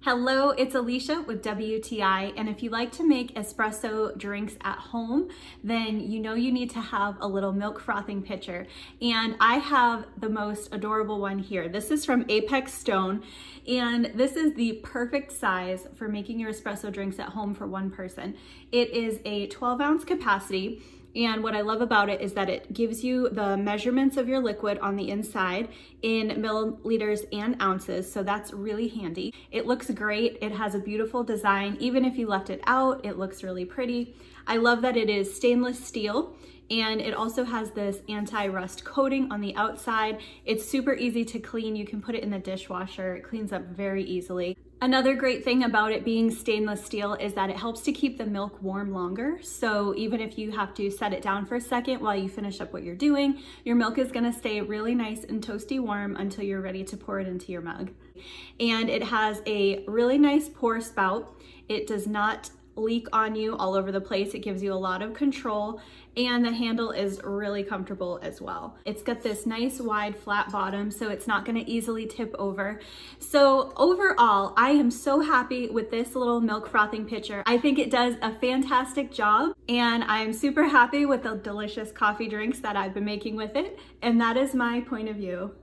Hello, it's Alicia with WTI, and if you like to make espresso drinks at home, then you know you need to have a little milk frothing pitcher. And I have the most adorable one here. This is from Apexstone, and this is the perfect size for making your espresso drinks at home for one person. It is a 12-ounce capacity. And what I love about it is that it gives you the measurements of your liquid on the inside in milliliters and ounces, so that's really handy. It looks great. It has a beautiful design. Even if you left it out, it looks really pretty. I love that it is stainless steel, and it also has this anti-rust coating on the outside. It's super easy to clean. You can put it in the dishwasher. It cleans up very easily. Another great thing about it being stainless steel is that it helps to keep the milk warm longer. So even if you have to set it down for a second while you finish up what you're doing, your milk is gonna stay really nice and toasty warm until you're ready to pour it into your mug. And it has a really nice pour spout. It does not leak on you all over the place. It gives you a lot of control, and the handle is really comfortable as well. It's got this nice wide flat bottom, so it's not going to easily tip over. So overall, I am so happy with this little milk frothing pitcher. I think it does a fantastic job, and I'm super happy with the delicious coffee drinks that I've been making with it, and that is my point of view.